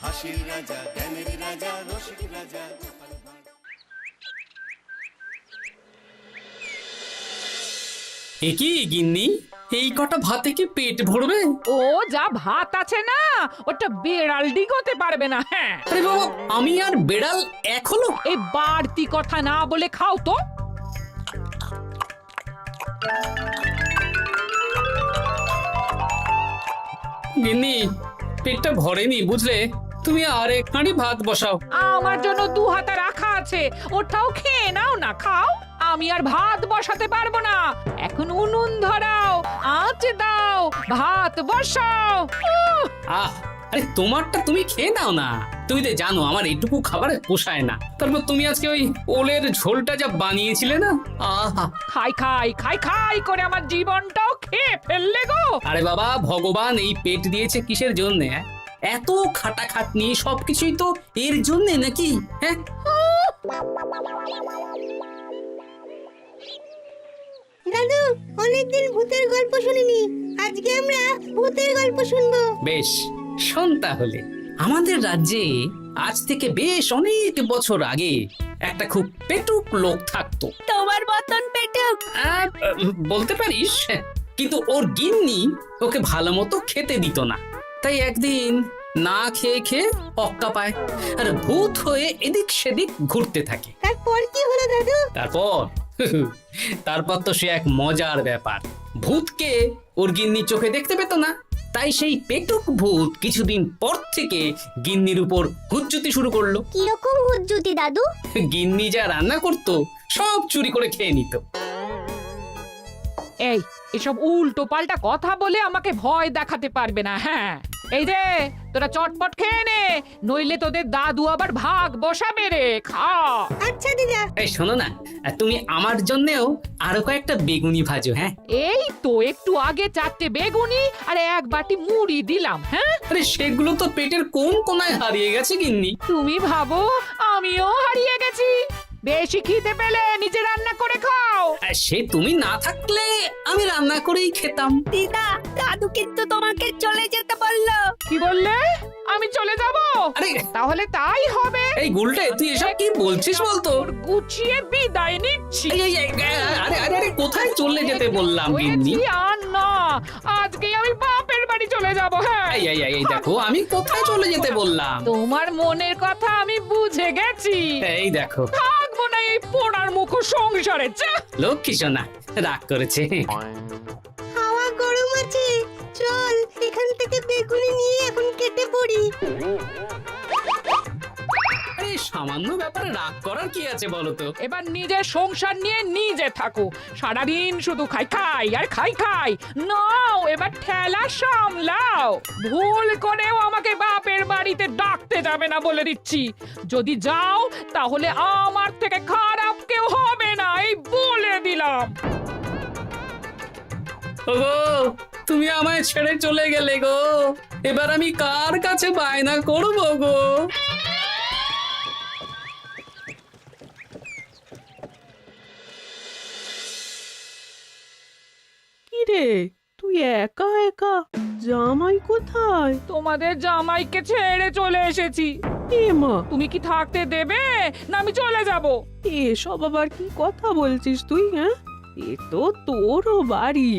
হাসির রাজা, জ্ঞানের রাজা, রসিক রাজা। একই গিন্নি, এই কটা ভাতে কি পেট ভরবে? ও যা ভাত আছে না, ওটা বেড়াল ডিগোতে পারবে না। হ্যাঁ, আরে বাবা, আমি আর বেড়াল এক হলো? এই বাড়তি কথা না বলে খাও তো। গিন্নি, পেটটা ভরেনি বুঝলে, তুমি আরেক হাঁড়ি ভাত বসাও। আমার জন্য 2 হাতা রাখা আছে, ওটাও খেয়ে নাও না। খাও, আমি আর ভাত বসাতে পারবো না। এখন উনুন ধরাও, আঁচ দাও, ভাত বসাও। আহ, আরে তোমারটা তুমি খেয়ে নাও না। তুমি তো জানো আমার এইটুকু খাবারে পোষায় না। তারপর তুমি আজকে ওই ওলের ঝোলটা যা বানিয়েছিলে না, আহা। খাই খাই খাই খাই করে আমার জীবনটাও খেয়ে ফেললে গো। আরে বাবা, ভগবান এই পেট দিয়েছে কিসের জন্যে? এত খাটাখাটনি, সবকিছুই তো এর জন্যে নাকি? হ্যাঁ, দাদু, অনেকদিন ভূতের গল্প শুনিনি, আজকে আমরা ভূতের গল্প শুনবো। বেশ, শোন তাহলে। আমাদের রাজ্যে আজ থেকে বেশ অনেক বছর আগে একটা খুব পেটুক লোক থাকতো। তোমার মতন পেটুক? বলতে পারিস, কিন্তু ওর গিন্নি ওকে ভালো মতো খেতে দিত না। তাই একদিন না খেয়ে খেয়ে অক্কা পায় আর ভূত হয়ে এদিক সেদিক ঘুরতে থাকে। তারপর কি হলো দাদু? তারপর তো সে এক মজার ব্যাপার। ভূতকে ওর গিন্নি চোখে দেখতে পেত না, তাই সেই পেটুক ভূত কিছুদিন পর থেকে গিন্নির উপর হুজ্জুতি শুরু করলো। কিরকম হুজ্জুতি দাদু? গিন্নি যা রান্না করতো সব চুরি করে খেয়ে নিত। এই এসব উল্টো পাল্টা কথা বলে আমাকে ভয় দেখাতে পারবে না। হ্যাঁ, এই যে তোরা চটপট খেয়ে নে, নইলে তোদের দাদু আবার ভাগ বসাবে রে। খা। আচ্ছা দিদা। এই শোনো না, তুমি আমার জন্যেও আরো কয়েকটা বেগুনি ভাজো। হ্যাঁ, এই তো একটু আগে 4টে বেগুনি আর 1 বাটি মুড়ি দিলাম। হ্যাঁ, আরে সেগুলো তো পেটের কোন কোনায় হারিয়ে গেছে গিন্নি। তুমি ভাবো আমিও হারিয়ে গেছি? বেশি খিদে পেলে নিজে রান্না করে খাও। আর সে তুমি না থাকলে আমি রান্না করেই খেতাম। দিদা, দাদু কিন্তু তোমাকে চলে যেতে বললো। কি বললে? আমি চলে যাব? আরে তাহলে তাই হবে। এই গুলটে, তুই এসব কি বলছিস বলতো? গুছিয়ে বিদায় নিচ্ছি। আরে আরে আরে, কোথায় চলে যেতে বললাম গিন্নি? হয়েছি আর না, আজকে আমি বাপের বাড়ি চলে যাব। হ্যাঁ, এই দেখো, আমি কোথায় চলে যেতে বললাম? তোমার মনের কথা আমি বুঝে গেছি। এই দেখো, থাকবো না এই পোড়ার মুখ সংসারে। যা। লক্ষ্মী সোনা রাগ করেছে। হাওয়া গরম আছে, চল এখান থেকে বেগুনি নিয়ে এখন কেটে পড়ি। এই সামান্য ব্যাপারে রাগ করার কি আছে বলো তো? এবার নিজের সংসার নিয়ে নিজে থাকো। সারাদিন শুধু খাই খাই আর খাই খাই। নাও এবার ঠেলা সামলাও। ভুল করেও আমাকে বাপের বাড়িতে ডাকতে যাবে না বলে দিচ্ছি। যদি যাও তাহলে আমার থেকে খারাপ কেউ হবে না, এই বলে দিলাম। ওগো, তুমি আমায় ছেড়ে চলে গেলে গো। এবার আমি কার কাছে বায়না করবো গো? কিরে, তুই একা একা? জামাই কোথায়? তোমাদের জামাইকে ছেড়ে চলে এসেছি। এ মা, তুমি কি থাকতে দেবে না আমি চলে যাব? এসব আবার কি কথা বলছিস তুই? হ্যাঁ, এ তো তোরও বাড়ি।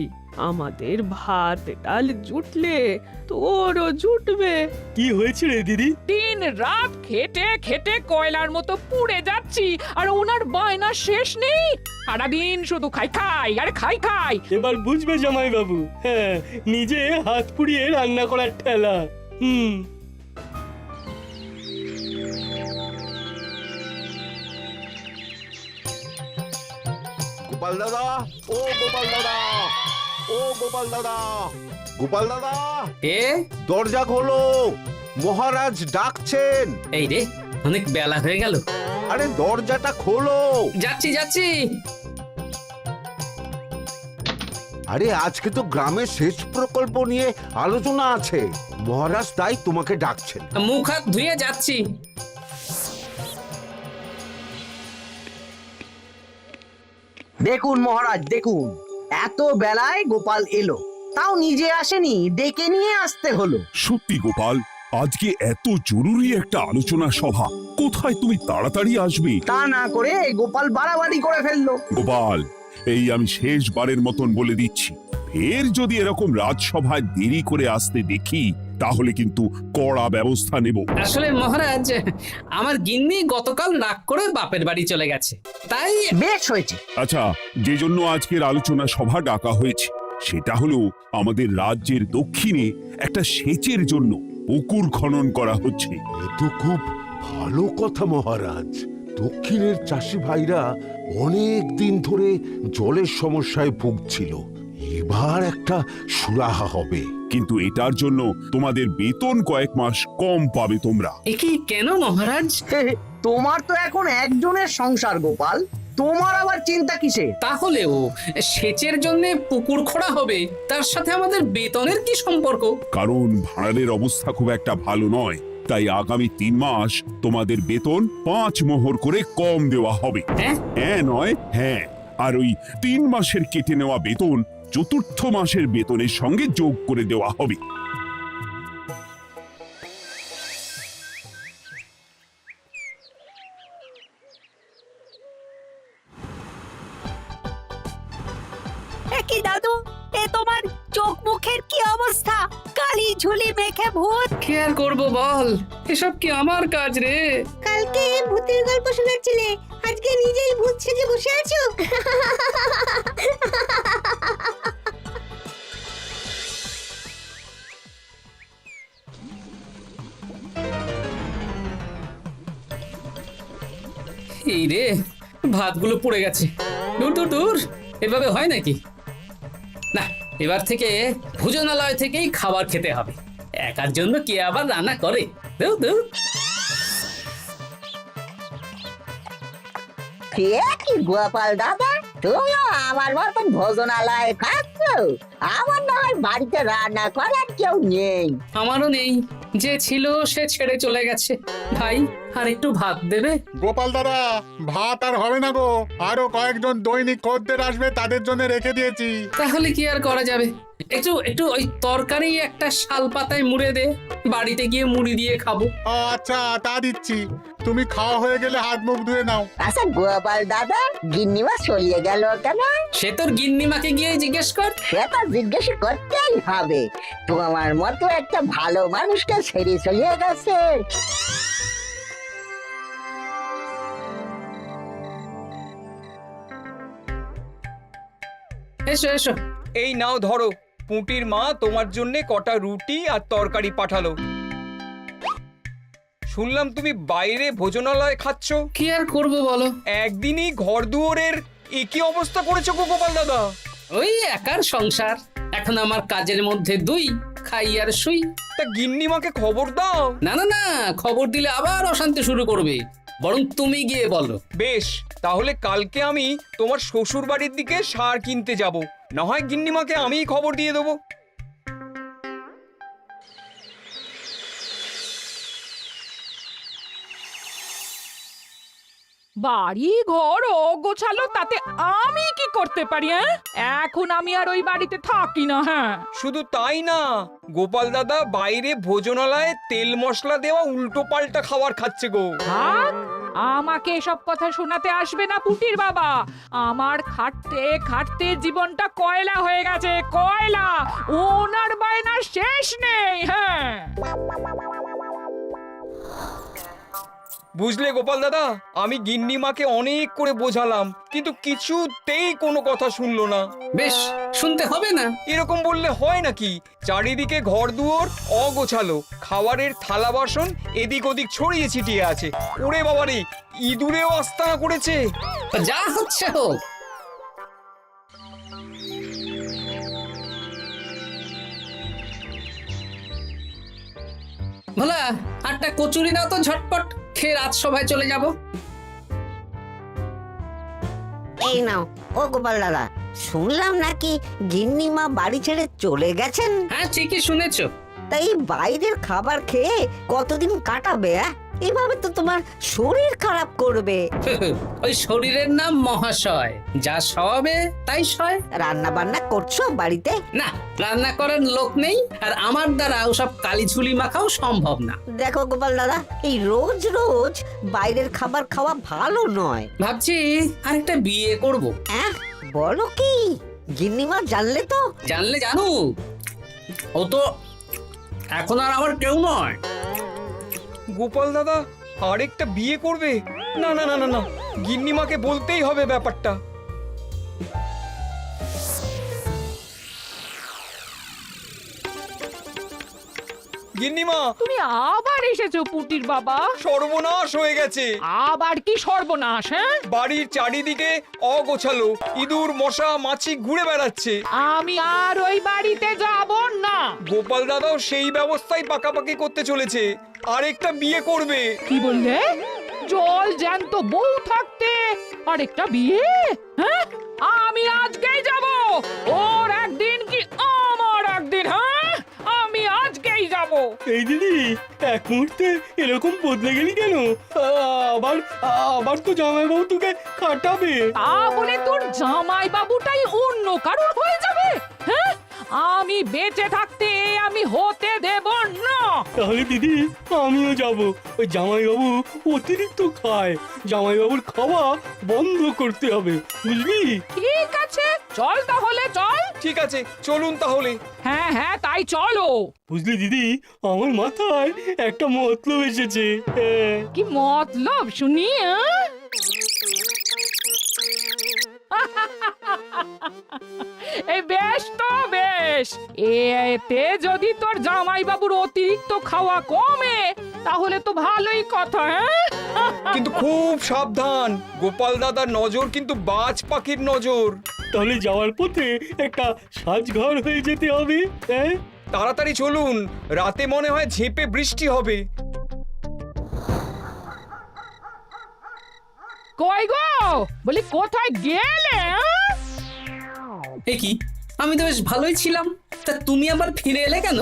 আমাদের ভাত ডাল জুটলে তোরও জুটবে। কি হয়েছে রে দিদি? দিন রাত খেটে খেটে কয়লার মতো পুড়ে যাচ্ছি, আর ওনার বায়না শেষ নেই। সারাদিন শুধু খাই খাই আর খাই খাই। এবার বুঝবে জামাই বাবু। হ্যাঁ, নিজে হাত পুড়িয়ে রান্না করার ঠেলা। গোপাল দাদা, ও গোপাল দাদা, ও গোপাল দাদা, গোপাল দাদা, এ দরজা খোলো, মহারাজ ডাকছেন। এই রে, অনেক বেলা হয়ে গেল। আরে দরজাটা খোলো। যাচ্ছি যাচ্ছি। আরে আজকে তো গ্রামের সেচ প্রকল্প নিয়ে আলোচনা আছে, মহারাজ তাই তোমাকে ডাকছেন। মুখ হাত ধুয়ে যাচ্ছি। দেখুন মহারাজ, দেখুন এত বেলায় গোপাল এলো, তাও নিজে আসেনি, ডেকে নিয়ে আসতে হলো। সত্যি গোপাল, আজকে এত জরুরি একটা আলোচনা সভা, কোথায় তুমি তাড়াতাড়ি আসবে? তা না করে গোপাল বাড়াবাড়ি করে ফেললো। গোপাল, এই আমি শেষবারের মতন বলে দিচ্ছি, ফের যদি এরকম রাজসভায় দেরি করে আসতে দেখি তাহলে কিন্তু কড়া ব্যবস্থা নেব। আসলে মহারাজ, আমার গিন্নি গতকাল রাগ করে বাপের বাড়ি চলে গেছে, তাই বেশ হয়েছে। আচ্ছা, যে জন্য আজকের আলোচনা সভা ডাকা হয়েছে সেটা হলো আমাদের রাজ্যের দক্ষিণে একটা সেচের জন্য পুকুর খনন করা হচ্ছে। এ তো খুব ভালো কথা মহারাজ। দক্ষিণের চাষি ভাইরা অনেক দিন ধরে জলের সমস্যায় ভুগছিল, এবার একটা সুরাহা হবে। কিন্তু এটার জন্য তোমাদের বেতন কয়েক মাস কম পাবে তোমরা। একই কেন মহারাজ? তোমার তো এখন একজনের সংসার গোপাল, তোমার আবার চিন্তা কিসে? তাহলেও সেচের জন্য পুকুর খোঁড়া হবে, তার সাথে আমাদের বেতনের কি সম্পর্ক? কারণ ভাড়ারের অবস্থা খুব একটা ভালো নয়, তাই আগামী 3 মাস তোমাদের বেতন 5 মোহর করে কম দেওয়া হবে। হ্যাঁ? হ্যাঁ নয় হ্যাঁ, আর ওই 3 মাসের কেটে নেওয়া বেতন চতুর্থ মাসের বেতনের সঙ্গে যোগ করে দেওয়া হবে। কি দাদু, এ তোমার চোখ মুখের কি অবস্থা? কালি ঝুলি মেখে ভূত। কি আর করবো বল, এসব কি আমার কাজ রে? কালকে ভূতের গল্প শোনাচ্ছিলে, আজকে নিজেই ভূত সেজে বসে আছো। এই রে, ভাতগুলো পুড়ে গেছে। দূর দূর দূর, এভাবে হয় নাকি? না, এবার থেকে ভোজনালয় থেকেই খাবার খেতে হবে। একার জন্য কে আবার রান্না করে? দূর দূর। কি গোপাল দাদা, তুমিও আমার মতন ভোজনালয়ে খাচ্ছ? আমার না হয় বাড়িতে রান্না করার কেউ নেই। আমারও নেই, যে ছিল সে ছেড়ে চলে গেছে। ভাই, আর একটু ভাত দেবে? গোপাল দাদা, ভাত আর হবে না গো, আরো কয়েকজন দৈনিক খদ্দের আসবে, তাদের জন্য রেখে দিয়েছি। তাহলে কি আর করা যাবে? একটু একটু ওই তরকারি একটা শাল পাতায় মুড়ে দে, বাড়িতে গিয়ে মুড়ি দিয়ে খাবো। আচ্ছা, তা দিচ্ছি। তুমি খাওয়া হয়ে গেলে হাত মুখ ধুয়ে নাও। আচ্ছা গোপাল দাদা, গিন্নিমা চলিয়ে গেল কেন? সে তোর গিন্নিমাকে গিয়ে জিজ্ঞেস কর। সেটা জিজ্ঞেস করতেই হবে, তোমার মতো একটা ভালো মানুষকে ছেড়ে চলিয়ে গেছে। এসো এসো। এই নাও ধরো, পুঁটির মা তোমার জন্য কটা রুটি আর তরকারি পাঠালো। শুনলাম তুমি বাইরে ভোজনালয় খাচ্ছ। কি আর করবো বলো, একদিনই ঘর দুয়ারের একই অবস্থা করেছো গো গোপাল দাদা। ওই একার সংসার, এখন আমার কাজের মধ্যে দুই, খাই আর শুই। তা গিন্নিমাকে খবর দাও। না না না, খবর দিলে আবার অশান্তি শুরু করবে, বরং তুমি গিয়ে বলো। বেশ, তাহলে কালকে আমি তোমার শ্বশুর বাড়ির দিকে সার কিনতে যাব, না হয় গিন্নিমাকে আমিই খবর দিয়ে দেবো। বাড়ি ঘর অগোছালো, তাতে আমি কি করতে পারি? এখন আমি আর ওই বাড়িতে থাকি না। হ্যাঁ, শুধু তাই না, গোপাল দাদা বাইরে ভোজনালয়ে তেল মশলা দেওয়া উল্টো পাল্টা খাবার খাচ্ছে গো। থাক, আমাকে এসব কথা শোনাতে আসবে না পুটির বাবা। আমার খাটতে খাটতে জীবনটা কয়লা হয়ে গেছে, কয়লা। ওনার বায়নার শেষ নেই। হ্যাঁ, বুঝলে গোপাল দাদা, আমি গিন্নিমাকে অনেক করে বোঝালাম, কিন্তু কিছুতেই কোনো কথা শুনলো না। বেশ, শুনতে হবে না। এরকম বললে হয় নাকি? চারিদিকে ঘর দুয়ার অগোছালো, খাবারের থালা বাসন এদিক ওদিক ছড়িয়ে ছিটিয়ে আছে। ওরে বাবারে, ইঁদুরেও আস্তানা করেছে। যা হচ্ছে হোক। ভোলা, আটটা কচুরি দাও তো ঝটপট, খেয়ে রাত সভায় চলে যাব। এই নাও। ও গোপাল দাদা, শুনলাম নাকি গিন্নিমা বাড়ি ছেড়ে চলে গেছেন? হ্যাঁ, ঠিকই শুনেছো। তাই বাইরের খাবার খেয়ে কতদিন কাটাবে? এভাবে তো তোমার শরীর খারাপ করবে। ওই শরীরের নাম মহাশয়, যা সবে তাই সয়। রান্না বান্না করছো বাড়িতে? না, রান্না করার লোক নেই, আর আমার দ্বারা ওসব কালিঝুলি মাখাও সম্ভব না। দেখো গোপাল দাদা, এই রোজ রোজ বাইরের খাবার খাওয়া ভালো নয়। ভাবছি আরেকটা বিয়ে করব। হ্যাঁ, বলো কি? গিন্নিমা জানলে তো? জানলে জানুক, ও তো এখন আর আমার কেউ নয়। গোপাল দাদা আরেকটা বিয়ে করবে? না না না না না, গিন্নিমাকে বলতেই হবে ব্যাপারটা। গিন্নিমা, তুমি আবার এসেছো পুটির বাবা। সর্বনাশ হয়ে গেছে। আবার কি সর্বনাশ? হ্যাঁ, বাড়ির চারিদিকে অগোছালো, ইঁদুর মশা মাছি ঘুরে বেড়াচ্ছে। আমি আর ওই বাড়িতে যাব না। গোপাল দাদাও সেই ব্যবস্থাই পাকাপাকি করতে চলেছে, আরেকটা বিয়ে করবে। কি বললে? জল জ্যান্ত বউ থাকতে আরেকটা বিয়ে? হ্যাঁ, আমি আজকেই যাব। ওর একদিন কি আমার একদিন? হ্যাঁ, আমি আজকেই যাব। এই দিদি, এক মুহূর্তে এরকম বদলে গেলি কেন? আবার আবার তো জামাইবাবু তোকে কাটাবে। তা বলে তোর জামাই বাবুটাই অন্য কারোর হয়ে যাবে? হ্যাঁ, আমি বেঁচে থাকতে আমি হতে দেব না। তাহলে দিদি আমিও যাব। ওই জামাইবাবু অতিরিক্ত খায়, জামাইবাবুর খাওয়া বন্ধ করতে হবে, বুঝলি? ঠিক আছে, চল তাহলে চল। ঠিক আছে, চলুন তাহলে। হ্যাঁ হ্যাঁ, তাই চলো। বুঝলি দিদি, আমার মাথায় একটা মতলব এসেছে। হ্যাঁ। কি মতলব শুনি? এই বেশ তো বেশ, এতে যদি তোর জামাই বাবুর অতিরিক্ত খাওয়া কমে তাহলে তো ভালোই কথা। কিন্তু খুব সাবধান, গোপাল দাদার নজর কিন্তু বাজ পাখির নজর। তাহলে যাওয়ার পথে একটা সাজঘর হয়ে যেতে হবে। হ্যাঁ, তাড়াতাড়ি চলুন, রাতে মনে হয় ঝেঁপে বৃষ্টি হবে। কই গো, বলি কোথায় গেলে? এ কি, আমি তো বেশ ভালোই ছিলাম, তা তুমি আবার ফিরে এলে কেন?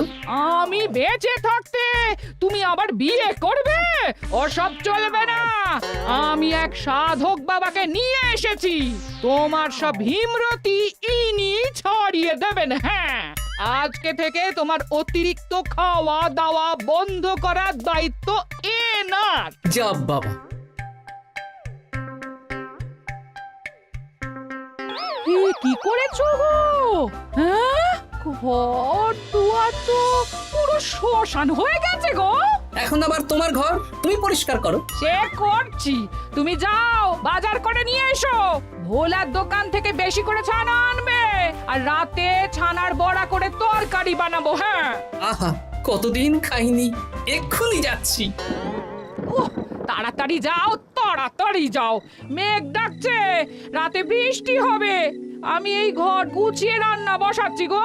আমি বেঁচে থাকতে তুমি আবার বিয়ে করবে? ওসব চলবে না। আমি এক সাধক বাবাকে নিয়ে এসেছি, তোমার সব ভীমরতি ইনি ছড়িয়ে দেবেন। হ্যাঁ, আজকে থেকে তোমার অতিরিক্ত খাওয়া দাওয়া বন্ধ করার দায়িত্ব এনার। যা বাবা, কি করেছো গো? হ্যাঁ, ঘর দুয়ার তো পুরো শ্মশান হয়ে গেছে গো। এখন আবার তোমার ঘর তুমি পরিষ্কার করো। সে করছি, তুমি যাও বাজার করে নিয়ে এসো। ভোলার দোকান থেকে বেশি করে ছানা আনবে, আর রাতে ছানার বড়া করে তরকারি বানাবো। হ্যাঁ, আহা, কতদিন খাইনি, এক্ষুনি যাচ্ছি। তাড়াতাড়ি যাও, তাড়াতাড়ি যাও, মেঘ ডাকছে, রাতে বৃষ্টি হবে। আমি এই ঘর গুছিয়ে রান্না বসাচ্ছি গো।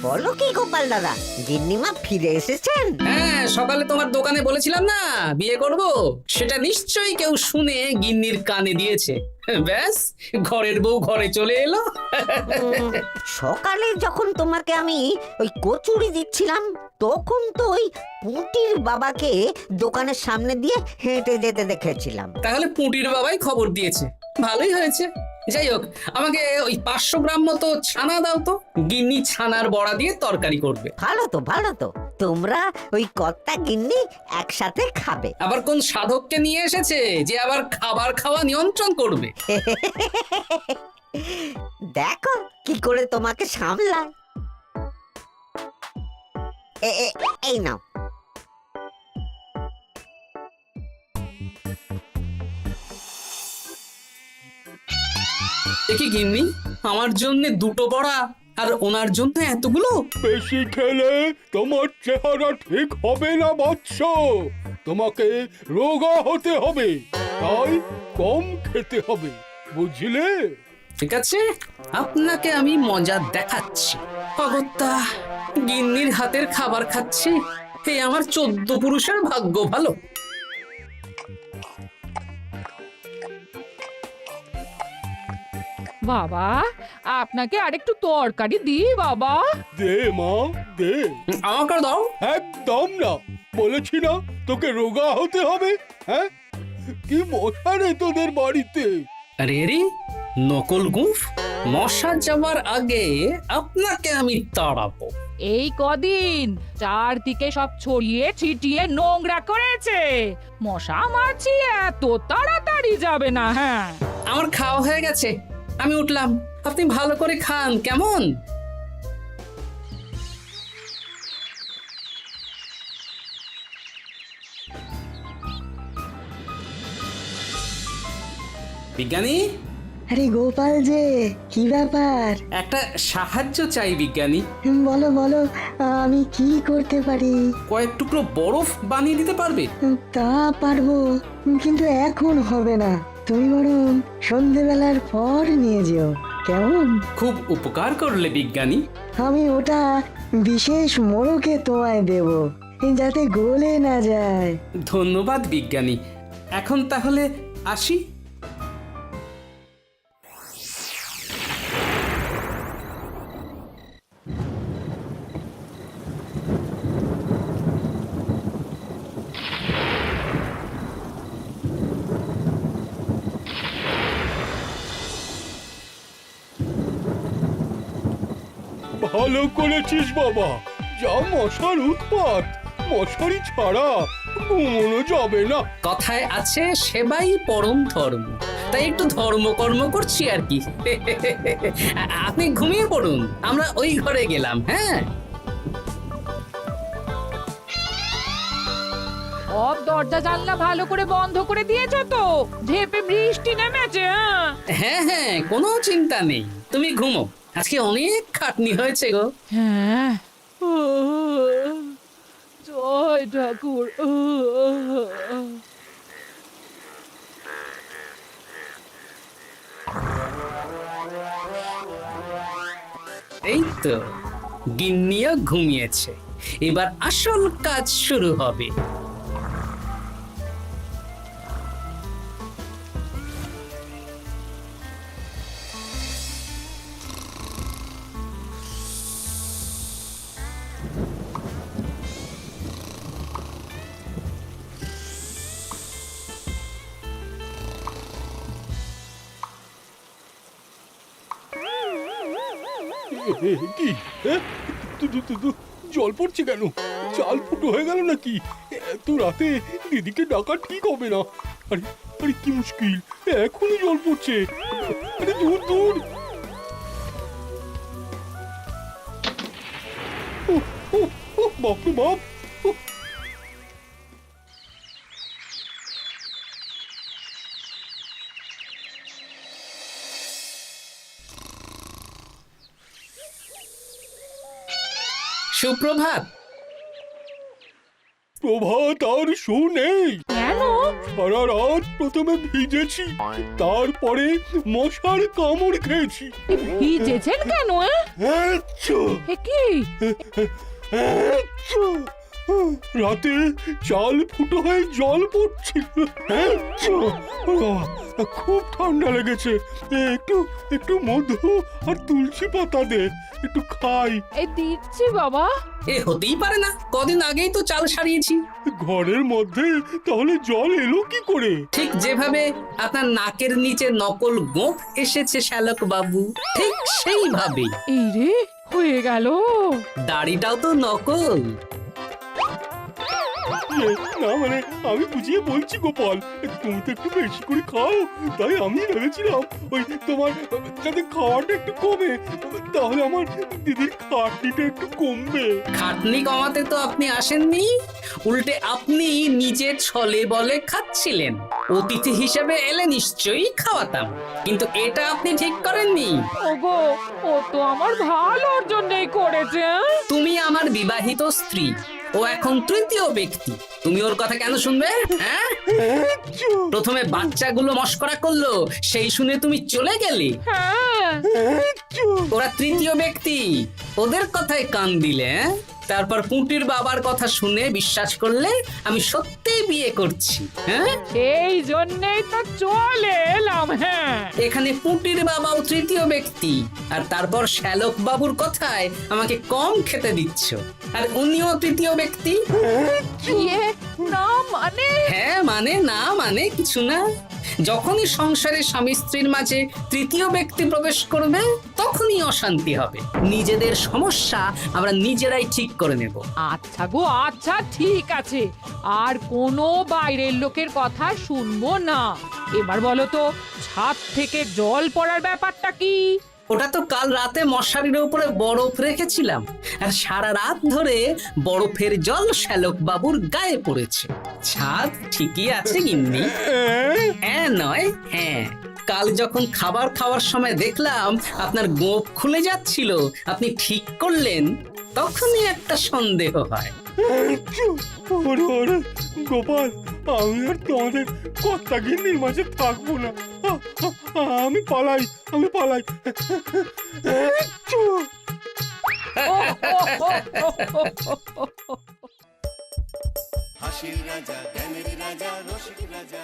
বলো কি গোপাল দাদা, গিন্নিমা ফিরে এসেছেন? হ্যাঁ, সকালে তোমার দোকানে বলেছিলাম না বিয়ে করব, সেটা নিশ্চয়ই কেউ শুনে গিন্নির কানে দিয়েছে। ব্যাস, ঘরের বউ ঘরে চলে এলো। সকালে যখন তোমাকে আমি ওই কচুরি দিচ্ছিলাম, তখন তো ওই পুঁটির বাবাকে দোকানের সামনে দিয়ে হেঁটে যেতে দেখেছিলাম। তাহলে পুঁটির বাবাই খবর দিয়েছে, ভালোই হয়েছে। যাই হোক, আমাকে ওই 500 গ্রাম মতো ছানা দাও তো, গিন্নি ছানার বড়া দিয়ে তরকারি করবে। ভালো তো, ভালো তো, তোমরা ওই কর্তা গিন্নি একসাথে খাবে। আবার কোন সাধককে নিয়ে এসেছে যে আবার খাবার খাওয়া নিয়ন্ত্রণ করবে? দেখো কি করে তোমাকে সামলায়। এই নাও। দেখি গিন্নি, আমার জন্য দুটো বড়া আর ওনার জন্য এতগুলো? বেশি খেলে তোমার চেহারা ঠিক হবে না বৎস, তোমাকে রোগা হতে হবে, তাই কম খেতে হবে, বুঝলে? ঠিক আছে, আপনাকে আমি মজা দেখাচ্ছি। অগত্যা গিন্নির হাতের খাবার খাচ্ছি, এই আমার 14 পুরুষের ভাগ্য ভালো। বাবা, আপনাকে আরেকটু তরকারি দিই বাবা? দে মা, দে। আমাকে দাও। একদম না, বলেছি না তোকে রোগা হতে হবে। হ্যাঁ, কি মশা রে তোদের বাড়িতে। আরে রে নকল গুঁফ, মশা যাওয়ার আগে আপনাকে আমি তাড়াবো। এই কদিন চারদিকে সব ছড়িয়ে ছিটিয়ে নোংরা করেছে, মশা মাছি এত তাড়াতাড়ি যাবে না। হ্যাঁ, আমার খাওয়া হয়ে গেছে, আমি উঠলাম। আপনি ভালো করে খান কেমন? বিজ্ঞানী, আরে গোপাল যে, কি ব্যাপার? একটা সাহায্য চাই বিজ্ঞানী। বলো বলো, আমি কি করতে পারি? কয়েক টুকরো বরফ বানিয়ে দিতে পারবে? তা পারবো, কিন্তু এখন হবে না। তুমি বরং সন্ধেবেলার পর নিয়ে যেও, কেমন? খুব উপকার করলে বিজ্ঞানী। আমি ওটা বিশেষ মোড়কে তোমায় দেব, যাতে গলে না যায়। ধন্যবাদ বিজ্ঞানী, এখন তাহলে আসি। ভালো করেছিস বাবা, যা মশার উৎপাত, মশারি ছাড়া ঘুমোনো যাবে না। কথায় আছে সেবাই পরম ধর্ম, তাই একটু ধর্মকর্ম করছি আর কি। আপনি ঘুমিয়ে পড়ুন, আমরা ওই ঘরে গেলাম। হ্যাঁ, সব দরজা জানলা ভালো করে বন্ধ করে দিয়েছো তো? ঝেপে বৃষ্টি নেমেছে। হ্যাঁ হ্যাঁ, কোনো চিন্তা নেই, তুমি ঘুমো। আজকে অনেক খাটনি হয়েছে গো। হ্যাঁ, জয় ঠাকুর। এই তো গিন্নিও ঘুমিয়েছে, এবার আসল কাজ শুরু হবে। কি জল পড়ছে কেন? চাল ফুটো হয়ে গেল নাকি? এত রাতে দিদিকে ডাকা ঠিক হবে না। আরে আরে কি মুশকিল, এখনই জল পড়ছে। আরে দূর দূর। বাপরে বাপ। সুপ্রভাত। প্রভাত আর শো নেই। কেন? সারা রাত প্রথমে ভিজেছি, তারপরে মশার কামড় খেয়েছি। ভিজেছেন কেন? আচ্ছা, এ কি? আচ্ছা। রাতে চাল ফুটো হয়ে জল পড়ছিল। আচ্ছা, খুব ঠান্ডা লেগেছে। একটু একটু মধু আর তুলসী পাতা দে, একটু খাই। এই দিচ্ছি বাবা। এ হতেই পারে না, কদিন আগেই তো চাল সারিয়েছি। ঘরের মধ্যে তাহলে জল এলো কি করে? ঠিক যেভাবে আপনার নাকের নিচে নকল গোঁফ এসেছে শ্যালক বাবু, ঠিক সেইভাবেই। এই রে, হয়ে গেল। দাড়িটাও তো নকল। না মানে আমি বুঝিয়ে বলছি গোপাল, তুমি তো একটু বেশি করে খাও, তাই আমি ভেবেছিলাম ওই তোমার যাতে খাওয়াটা একটু কমে, তাহলে আমার দিদির খাটনিটা একটু কমবে। খাটনি কমাতে তো আপনি আসেননি, উল্টে আপনি নিজে ছলে বলে খাচ্ছিলেন। অতিথি হিসেবে এলে নিশ্চয়ই খাওয়াতাম, কিন্তু এটা আপনি ঠিক করেননি। ওগো, ও তো আমার ভালোর জন্যই করেছে। তুমি আমার বিবাহিত স্ত্রী, ও এখন তৃতীয় ব্যক্তি, তুমি ওর কথা কেন শুনবে? হ্যাঁ, প্রথমে বাচ্চাগুলো মস্করা করলো, সেই শুনে তুমি চলে গেলে। হ্যাঁ, ওরা তৃতীয় ব্যক্তি, ওদের কথায় কান দিলে, তারপর পুঁটির বাবার কথা শুনে বিশ্বাস করলে আমি সত্যিই বিয়ে করছি। হ্যাঁ, সেই জন্যই তো চলে এলাম। হ্যাঁ, এখানে পুঁটির বাবাও তৃতীয় ব্যক্তি, আর তারপর শ্যালক বাবুর কথায় আমাকে কম খেতে দিচ্ছ, আর উনিও তৃতীয় ব্যক্তি। ইয়ে, না মানে? হ্যাঁ মানে না মানে কিছু না। যখনই সংসারে স্বামী স্ত্রীর মাঝে তৃতীয় ব্যক্তি প্রবেশ করবে তখনই অশান্তি হবে। নিজেদের সমস্যা আমরা নিজেরাই ঠিক করে নেব। আচ্ছা গো, আচ্ছা ঠিক আছে, আর কোনো বাইরের লোকের কথা শুনবো না। এবার বলো তো, ছাদ থেকে জল পড়ার ব্যাপারটা কি? ওটা তো কাল রাতে মশারির উপরে বরফ রেখেছিলাম, আর সারা রাত ধরে বরফের জল শ্যালক বাবুর গায়ে পড়েছে। ছাদ ঠিকই আছে গিন্নি। হ্যাঁ নয় হ্যাঁ, কাল যখন খাবার খাওয়ার সময় দেখলাম আপনার গোঁফ খুলে যাচ্ছিল, আপনি ঠিক করলেন, তখনই একটা সন্দেহ হয়। ওরে ওরে গোপাল, আমি আর তোমাদের কর্তা গিন্নির মাঝে থাকবো না। আমি পালাই, আমি পালাই। হাসির রাজা জ্ঞানের রাজা রসিক রাজা